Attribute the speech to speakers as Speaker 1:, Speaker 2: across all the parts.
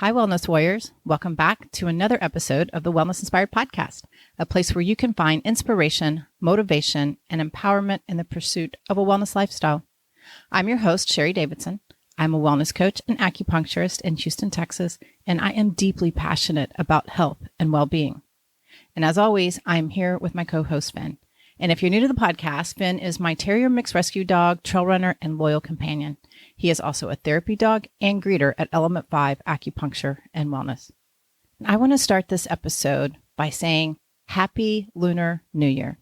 Speaker 1: Hi, Wellness Warriors. Welcome back to another episode of the Wellness Inspired Podcast, a place where you can find inspiration, motivation, and empowerment in the pursuit of a wellness lifestyle. I'm your host, Sherry Davidson. I'm a wellness coach and acupuncturist in Houston, Texas, and I am deeply passionate about health and well-being. And as always, I'm here with my co-host, Finn. And if you're new to the podcast, Finn is my terrier mixed rescue dog, trail runner, and loyal companion. He is also a therapy dog and greeter at Element 5 Acupuncture and Wellness. I want to start this episode by saying Happy Lunar New Year.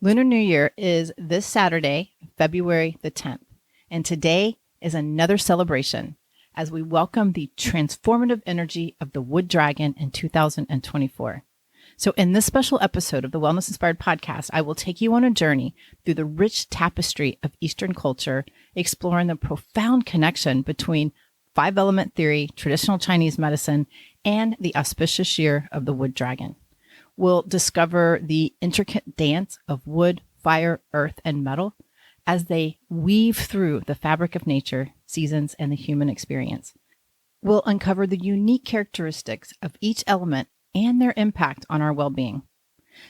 Speaker 1: Lunar New Year is this Saturday, February the 10th. And today is another celebration as we welcome the transformative energy of the wood dragon in 2024. So in this special episode of the Wellness Inspired Podcast, I will take you on a journey through the rich tapestry of Eastern culture, exploring the profound connection between five-element theory, traditional Chinese medicine, and the auspicious year of the wood dragon. We'll discover the intricate dance of wood, fire, earth, and metal as they weave through the fabric of nature, seasons, and the human experience. We'll uncover the unique characteristics of each element and their impact on our well-being.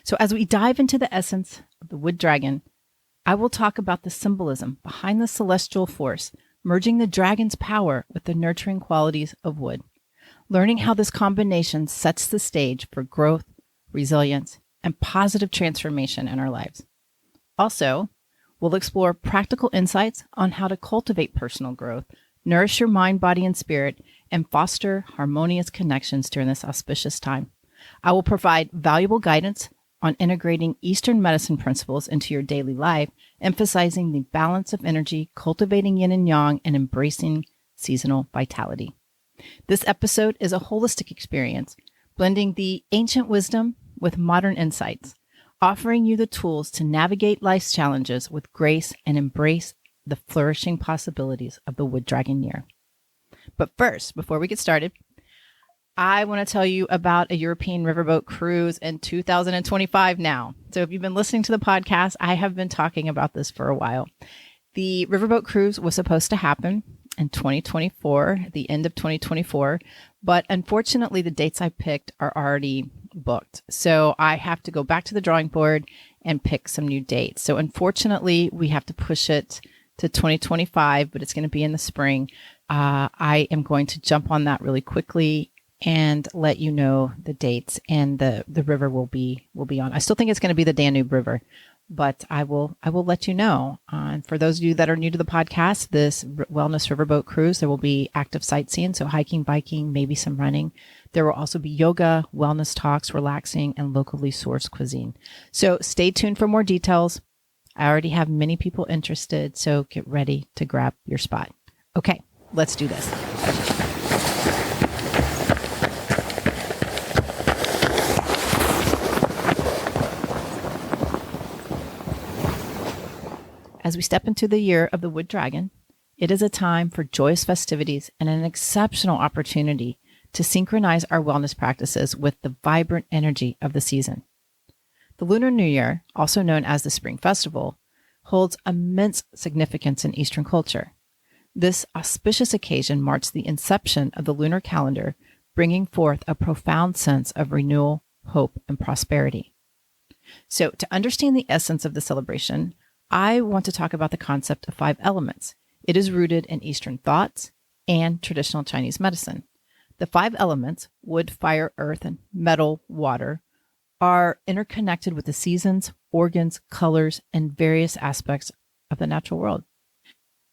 Speaker 1: So as we dive into the essence of the wood dragon, I will talk about the symbolism behind the celestial force, merging the dragon's power with the nurturing qualities of wood, learning how this combination sets the stage for growth, resilience, and positive transformation in our lives. Also, we'll explore practical insights on how to cultivate personal growth, nourish your mind, body, and spirit, and foster harmonious connections during this auspicious time. I will provide valuable guidance on integrating Eastern medicine principles into your daily life, emphasizing the balance of energy, cultivating yin and yang, and embracing seasonal vitality. This episode is a holistic experience, blending the ancient wisdom with modern insights, offering you the tools to navigate life's challenges with grace and embrace the flourishing possibilities of the wood dragon year. But first, before we get started, I want to tell you about a European riverboat cruise in 2025 now. So if you've been listening to the podcast, I have been talking about this for a while. The riverboat cruise was supposed to happen in 2024, the end of 2024, but unfortunately the dates I picked are already booked. So I have to go back to the drawing board and pick some new dates. So unfortunately, we have to push it to 2025, but it's going to be in the spring. I am going to jump on that really quickly and let you know the dates, and the river will be on. I still think it's going to be the Danube River, but I will let you know. And for those of you that are new to the podcast, this wellness riverboat cruise, there will be active sightseeing, so hiking, biking, maybe some running. There will also be yoga, wellness talks, relaxing, and locally sourced cuisine. So stay tuned for more details. I already have many people interested, so get ready to grab your spot. Okay, let's do this. As we step into the year of the wood dragon, it is a time for joyous festivities and an exceptional opportunity to synchronize our wellness practices with the vibrant energy of the season. The Lunar New Year, also known as the Spring Festival, holds immense significance in Eastern culture. This auspicious occasion marks the inception of the lunar calendar, bringing forth a profound sense of renewal, hope, and prosperity. So, to understand the essence of the celebration, I want to talk about the concept of five elements. It is rooted in Eastern thoughts and traditional Chinese medicine. The five elements, wood, fire, earth, and metal, water, are interconnected with the seasons, organs, colors, and various aspects of the natural world.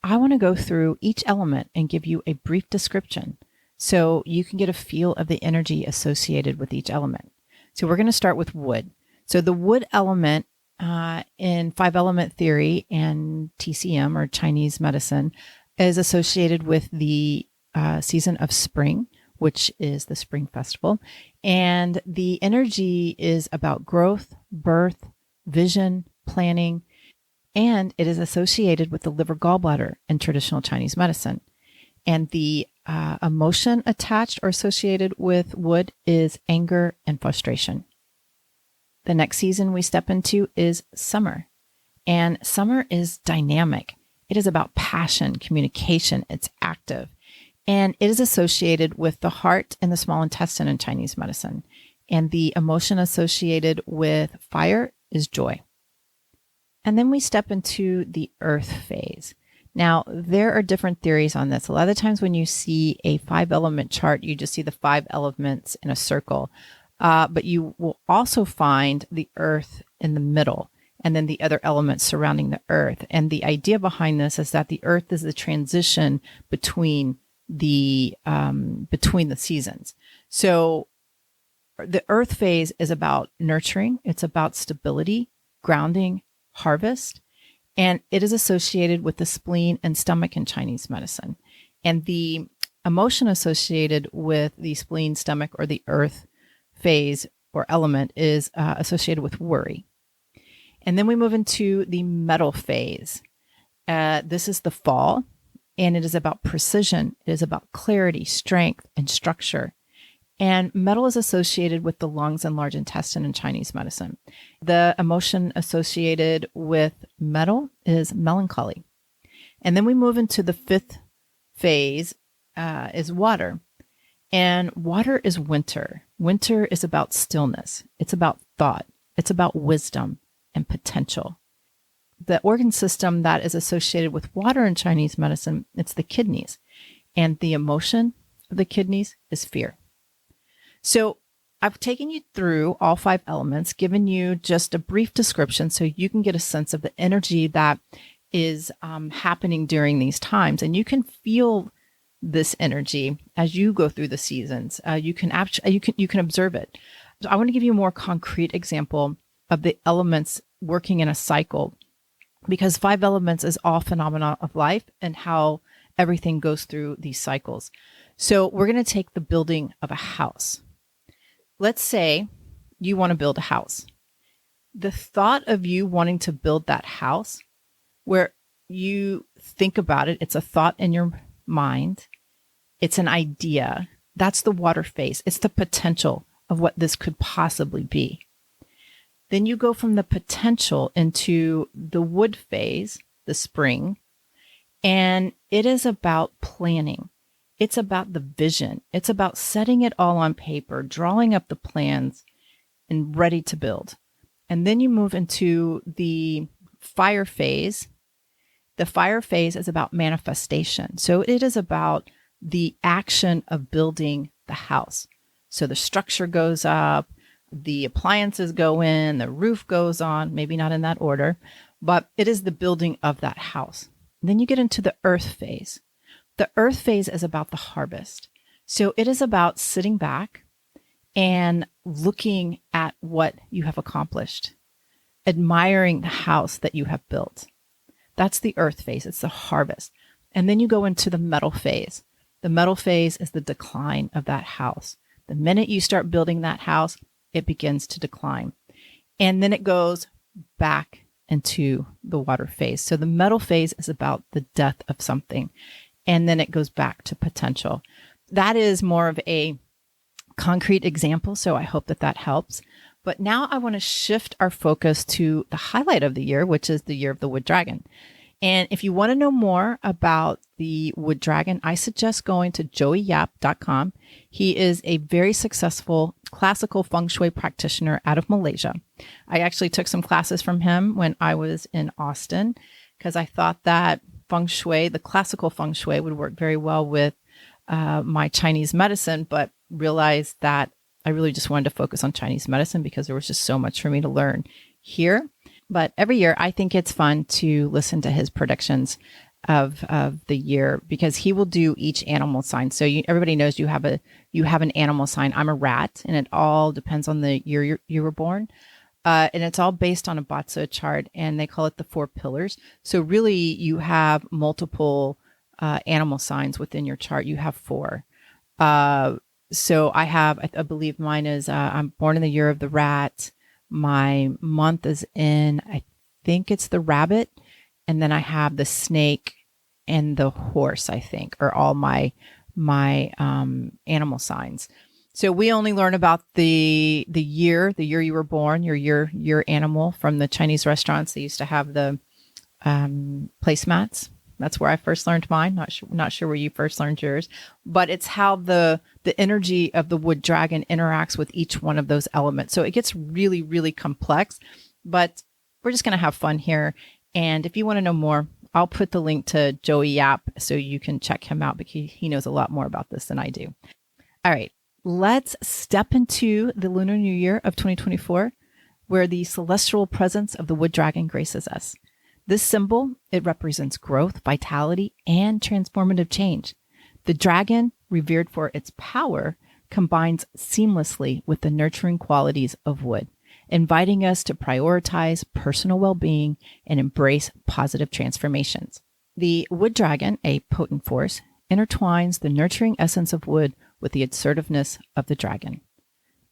Speaker 1: I want to go through each element and give you a brief description so you can get a feel of the energy associated with each element. So we're going to start with wood. So the wood element in five-element theory and TCM, or Chinese medicine, is associated with the season of spring, which is the Spring Festival. And the energy is about growth, birth, vision, planning, and it is associated with the liver gallbladder in traditional Chinese medicine. And the emotion attached or associated with wood is anger and frustration. The next season we step into is summer. And summer is dynamic. It is about passion, communication. It's active. And it is associated with the heart and the small intestine in Chinese medicine. And the emotion associated with fire is joy. And then we step into the earth phase. Now, there are different theories on this. A lot of the times when you see a 5-element chart, you just see the 5 elements in a circle. But you will also find the earth in the middle and then the other elements surrounding the earth. And the idea behind this is that the earth is the transition between the seasons. So the earth phase is about nurturing. It's about stability, grounding, harvest. And it is associated with the spleen and stomach in Chinese medicine. And the emotion associated with the spleen, stomach, or the earth phase or element is associated with worry. And then we move into the metal phase. This is the fall, and it is about precision. It is about clarity, strength, and structure. And metal is associated with the lungs and large intestine in Chinese medicine. The emotion associated with metal is melancholy. And then we move into the 5th phase, is water. And water is winter. Winter is about stillness. It's about thought. It's about wisdom and potential. The organ system that is associated with water in Chinese medicine, it's the kidneys. And the emotion of the kidneys is fear. So I've taken you through all 5 elements, given you just a brief description so you can get a sense of the energy that is happening during these times. And you can feel this energy as you go through the seasons. You can observe it. So I want to give you a more concrete example of the elements working in a cycle, because 5 elements is all phenomena of life and how everything goes through these cycles. So we're going to take the building of a house. Let's say you want to build a house. The thought of you wanting to build that house, where you think about it, it's a thought in your mind, it's an idea. That's the water phase. It's the potential of what this could possibly be. Then you go from the potential into the wood phase, the spring, and it is about planning. It's about the vision. It's about setting it all on paper, drawing up the plans, and ready to build. And then you move into the fire phase. The fire phase is about manifestation. So it is about the action of building the house. So the structure goes up, the appliances go in, the roof goes on, maybe not in that order, but it is the building of that house. And then you get into the earth phase. The earth phase is about the harvest. So it is about sitting back and looking at what you have accomplished, admiring the house that you have built. That's the earth phase. It's the harvest. And then you go into the metal phase. The metal phase is the decline of that house. The minute you start building that house, it begins to decline. And then it goes back into the water phase. So the metal phase is about the death of something. And then it goes back to potential. That is more of a concrete example, so I hope that helps. But now I want to shift our focus to the highlight of the year, which is the year of the wood dragon. And if you want to know more about the wood dragon, I suggest going to joeyyap.com. He is a very successful classical feng shui practitioner out of Malaysia. I actually took some classes from him when I was in Austin because I thought that feng shui, the classical feng shui, would work very well with my Chinese medicine, but realized that I really just wanted to focus on Chinese medicine because there was just so much for me to learn here. But every year, I think it's fun to listen to his predictions of the year because he will do each animal sign. So everybody knows you have an animal sign. I'm a rat, and it all depends on the year you were born. And it's all based on a Batsa chart, and they call it the 4 pillars. So really, you have multiple animal signs within your chart. You have 4. So I believe mine is, I'm born in the year of the rat. My month is in, I think it's the rabbit. And then I have the snake and the horse, I think, are all my animal signs. So we only learn about the year you were born, your animal from the Chinese restaurants. They used to have the placemats That's where I first learned mine. Not sure where you first learned yours, but it's how the energy of the wood dragon interacts with each one of those elements. So it gets really, really complex, but we're just going to have fun here. And if you want to know more, I'll put the link to Joey Yap so you can check him out because he knows a lot more about this than I do. All right, let's step into the Lunar New Year of 2024, where the celestial presence of the wood dragon graces us. This symbol, it represents growth, vitality, and transformative change. The dragon, revered for its power, combines seamlessly with the nurturing qualities of wood, inviting us to prioritize personal well-being and embrace positive transformations. The wood dragon, a potent force, intertwines the nurturing essence of wood with the assertiveness of the dragon.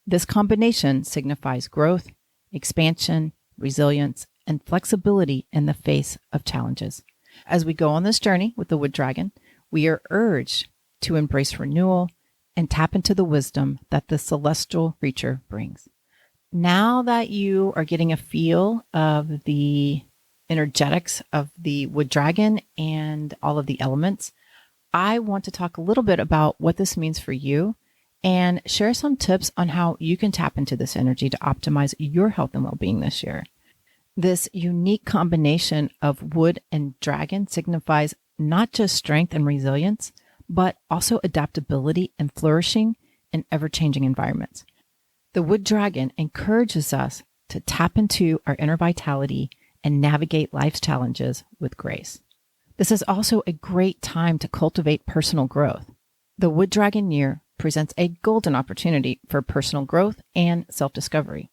Speaker 1: This combination signifies growth, expansion, resilience, and flexibility in the face of challenges. As we go on this journey with the wood dragon, we are urged to embrace renewal and tap into the wisdom that the celestial creature brings. Now that you are getting a feel of the energetics of the wood dragon and all of the elements, I want to talk a little bit about what this means for you and share some tips on how you can tap into this energy to optimize your health and well-being this year. This unique combination of wood and dragon signifies not just strength and resilience, but also adaptability and flourishing in ever-changing environments. The wood dragon encourages us to tap into our inner vitality and navigate life's challenges with grace. This is also a great time to cultivate personal growth. The wood dragon year presents a golden opportunity for personal growth and self-discovery.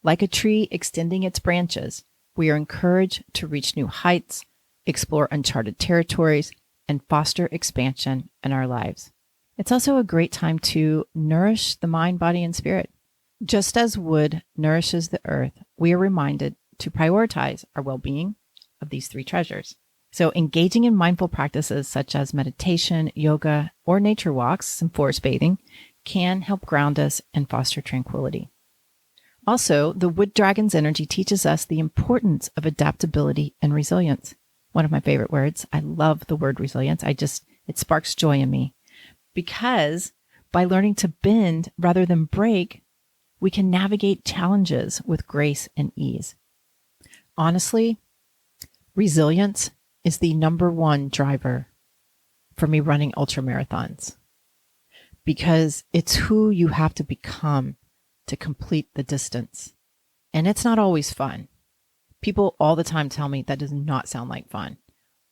Speaker 1: Like a tree extending its branches, we are encouraged to reach new heights, explore uncharted territories, and foster expansion in our lives. It's also a great time to nourish the mind, body, and spirit. Just as wood nourishes the earth, we are reminded to prioritize our well-being of these three treasures. So engaging in mindful practices such as meditation, yoga, or nature walks and forest bathing can help ground us and foster tranquility. Also, the wood dragon's energy teaches us the importance of adaptability and resilience. One of my favorite words. I love the word resilience. It sparks joy in me because by learning to bend rather than break, we can navigate challenges with grace and ease. Honestly, resilience is the number one driver for me running ultra marathons because it's who you have to become to complete the distance. And it's not always fun. People all the time tell me that does not sound like fun.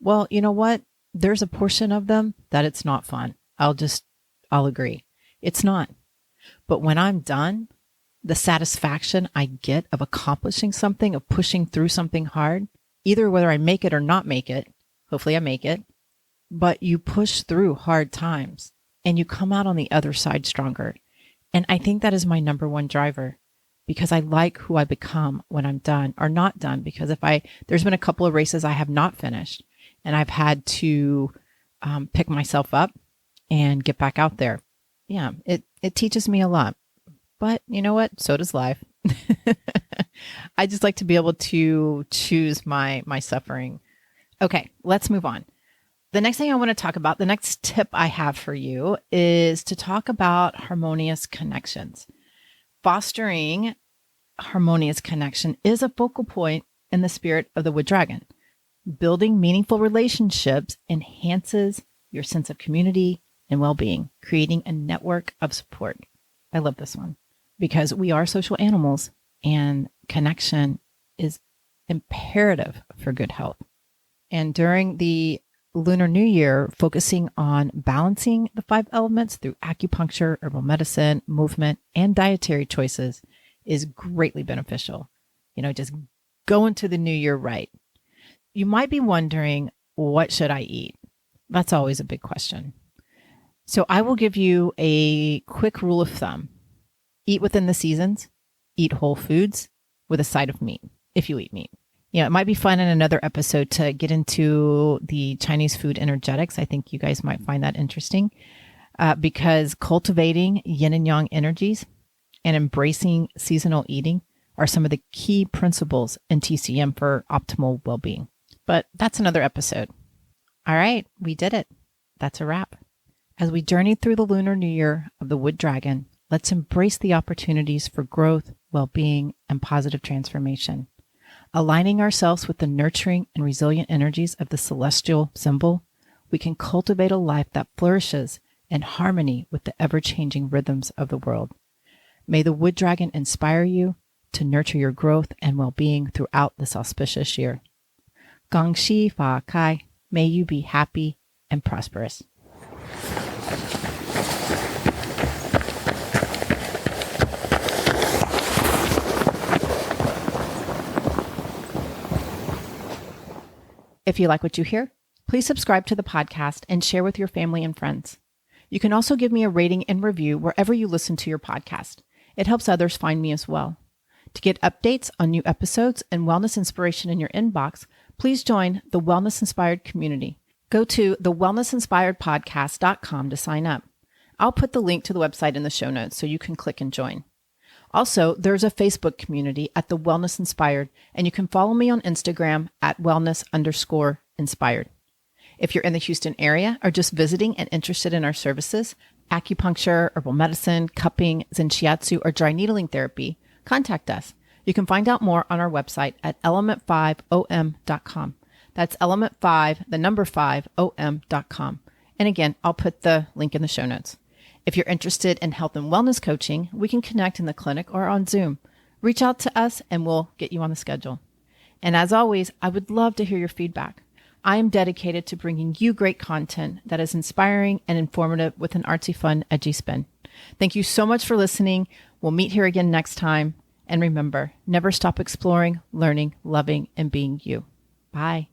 Speaker 1: Well, you know what? There's a portion of them that it's not fun. I'll agree. It's not. But when I'm done, the satisfaction I get of accomplishing something, of pushing through something hard, either whether I make it or not make it, hopefully I make it, but you push through hard times and you come out on the other side stronger. And I think that is my number one driver because I like who I become when I'm done or not done. Because there's been a couple of races I have not finished and I've had to pick myself up and get back out there. Yeah, it teaches me a lot. But you know what? So does life. I just like to be able to choose my suffering. Okay, let's move on. The next thing I want to talk about, the next tip I have for you is to talk about harmonious connections. Fostering harmonious connection is a focal point in the spirit of the wood dragon. Building meaningful relationships enhances your sense of community and well-being, creating a network of support. I love this one because we are social animals and connection is imperative for good health. And during the Lunar New Year, focusing on balancing the 5 elements through acupuncture, herbal medicine, movement, and dietary choices is greatly beneficial. Just go into the new year right. You might be wondering, what should I eat? That's always a big question. So I will give you a quick rule of thumb. Eat within the seasons, eat whole foods with a side of meat, if you eat meat. It might be fun in another episode to get into the Chinese food energetics. I think you guys might find that interesting because cultivating yin and yang energies and embracing seasonal eating are some of the key principles in TCM for optimal well-being. But that's another episode. All right, we did it. That's a wrap. As we journey through the Lunar New Year of the Wood Dragon, let's embrace the opportunities for growth, well-being, and positive transformation. Aligning ourselves with the nurturing and resilient energies of the celestial symbol, we can cultivate a life that flourishes in harmony with the ever-changing rhythms of the world. May the Wood Dragon inspire you to nurture your growth and well-being throughout this auspicious year. Gong Xi Fa Cai. May you be happy and prosperous. If you like what you hear, please subscribe to the podcast and share with your family and friends. You can also give me a rating and review wherever you listen to your podcast. It helps others find me as well. To get updates on new episodes and wellness inspiration in your inbox, please join the Wellness Inspired community. Go to thewellnessinspiredpodcast.com to sign up. I'll put the link to the website in the show notes so you can click and join. Also, there's a Facebook community at The Wellness Inspired, and you can follow me on Instagram at wellness_inspired. If you're in the Houston area or just visiting and interested in our services, acupuncture, herbal medicine, cupping, zen shiatsu, or dry needling therapy, contact us. You can find out more on our website at element5om.com. That's element5om.com. And again, I'll put the link in the show notes. If you're interested in health and wellness coaching, we can connect in the clinic or on Zoom. Reach out to us and we'll get you on the schedule. And as always, I would love to hear your feedback. I am dedicated to bringing you great content that is inspiring and informative with an artsy, fun, edgy spin. Thank you so much for listening. We'll meet here again next time. And remember, never stop exploring, learning, loving, and being you. Bye.